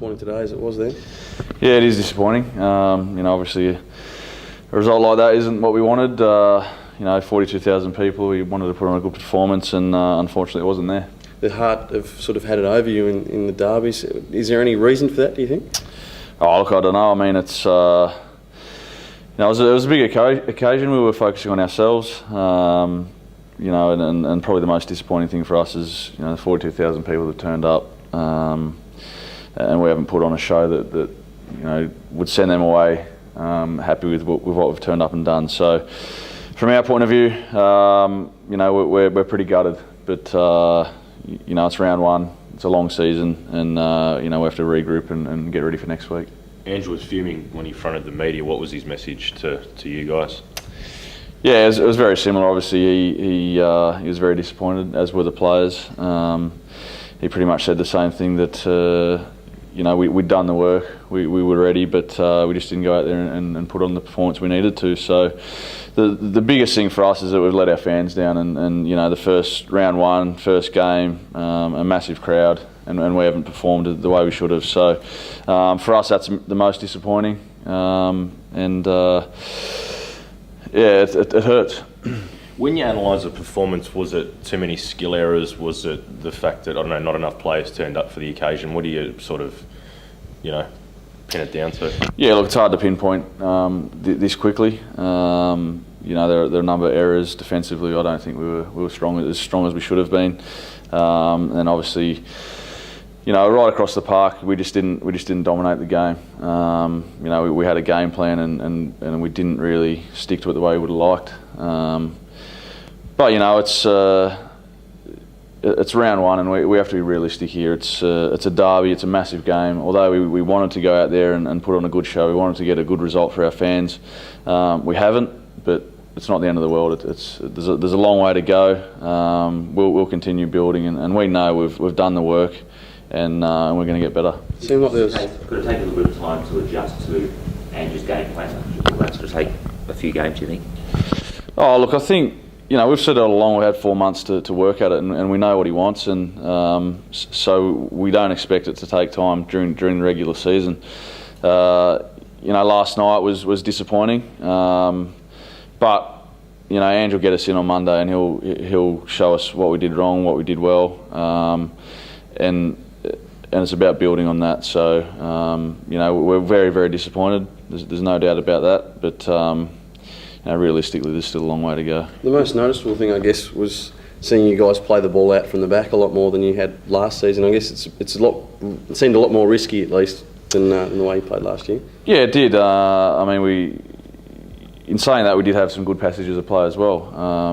disappointing today as it was then? Yeah, it is disappointing. Obviously a result like that isn't what we wanted. 42,000 people, we wanted to put on a good performance, and unfortunately it wasn't there. The Heart have sort of had it over you in the derbies. Is there any reason for that, do you think? Oh, look, I don't know. I mean, it was a big occasion. We were focusing on ourselves. And probably the most disappointing thing for us is the 42,000 people that turned up, and we haven't put on a show that would send them away happy with what we've turned up and done. So, from our point of view, we're pretty gutted. But it's round one. It's a long season, and we have to regroup and get ready for next week. Andrew was fuming when he fronted the media. What was his message to you guys? Yeah, it was very similar. Obviously, he was very disappointed, as were the players. He pretty much said the same thing, that we'd done the work, we were ready, but we just didn't go out there and put on the performance we needed to. So the biggest thing for us is that we've let our fans down, and the first round one, first game, a massive crowd, and we haven't performed the way we should have. So for us, that's the most disappointing, it hurts. When you analyse the performance, was it too many skill errors? Was it the fact that, not enough players turned up for the occasion? What do you sort of, pin it down to? Yeah, look, it's hard to pinpoint this quickly. There are a number of errors defensively. I don't think we were as strong as we should have been. And obviously, right across the park, we just didn't dominate the game. We had a game plan, and we didn't really stick to it the way we would have liked. But it's round one, and we have to be realistic here. It's a derby. It's a massive game. Although we wanted to go out there and put on a good show, we wanted to get a good result for our fans. We haven't, but it's not the end of the world. There's a long way to go. We'll continue building, and we know we've done the work, and we're going to get better. Seemed like could it take a little bit of time to adjust to Andrew's game plan? Will that sort of take a few games, do you think? Oh, look, I think we've said it all along. We had 4 months to work at it, and we know what he wants, and so we don't expect it to take time during the regular season. Last night was disappointing, but Andrew will get us in on Monday, and he'll show us what we did wrong, what we did well, and it's about building on that. So we're very, very disappointed. There's no doubt about that, but. Realistically, there's still a long way to go. The most noticeable thing, I guess, was seeing you guys play the ball out from the back a lot more than you had last season. I guess it seemed a lot more risky, at least, than the way you played last year. Yeah, it did. In saying that, we did have some good passages of play as well.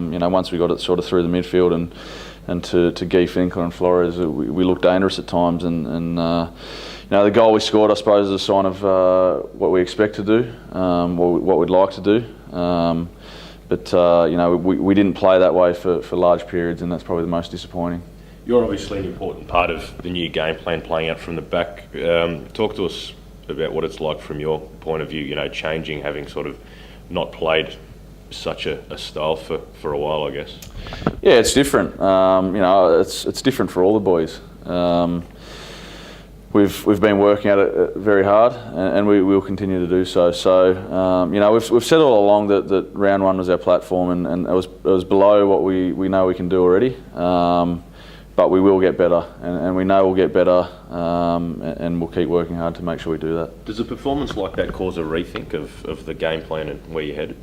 Once we got it sort of through the midfield and to Guy Finkel and Flores, we looked dangerous at times, and the goal we scored, I suppose, is a sign of what we expect to do, what we'd like to do. But we didn't play that way for large periods, and that's probably the most disappointing. You're obviously an important part of the new game plan, playing out from the back. Talk to us about what it's like from your point of view, changing, having sort of not played such a style for a while, I guess. Yeah, it's different. It's different for all the boys. We've been working at it very hard, and we will continue to do so. So we've said all along that round one was our platform, and it was below what we know we can do already. But we will get better, and we know we'll get better, and we'll keep working hard to make sure we do that. Does a performance like that cause a rethink of the game plan and where you're headed?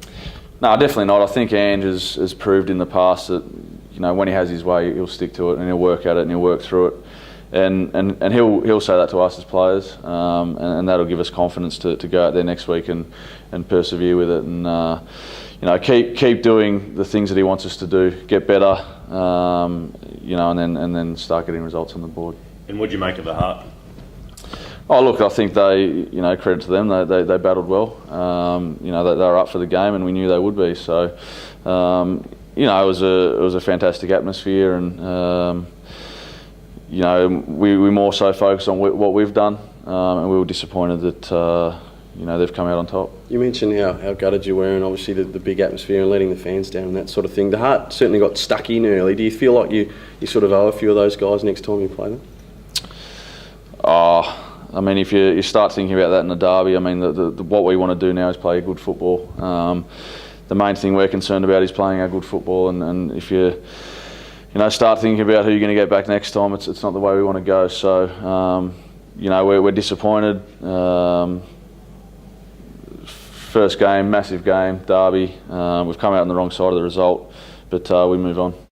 No, definitely not. I think Ange has proved in the past that when he has his way, he'll stick to it, and he'll work at it, and he'll work through it. And he'll say that to us as players, and that'll give us confidence to go out there next week and persevere with it, and keep doing the things that he wants us to do, get better, and then start getting results on the board. And what'd you make of the Heart? Oh, look, I think they, credit to them, they battled well. They were up for the game, and we knew they would be. So, it was a fantastic atmosphere, and. We more so focused on what we've done, and we were disappointed that they've come out on top. You mentioned how gutted you were, and obviously the big atmosphere and letting the fans down and that sort of thing. The Heart certainly got stuck in early. Do you feel like you sort of owe a few of those guys next time you play them? I mean, if you start thinking about that in the derby, I mean, what we want to do now is play good football. The main thing we're concerned about is playing our good football, and if you start thinking about who you're going to get back next time, it's not the way we want to go. So, we're disappointed. First game, massive game, derby. We've come out on the wrong side of the result, but we move on.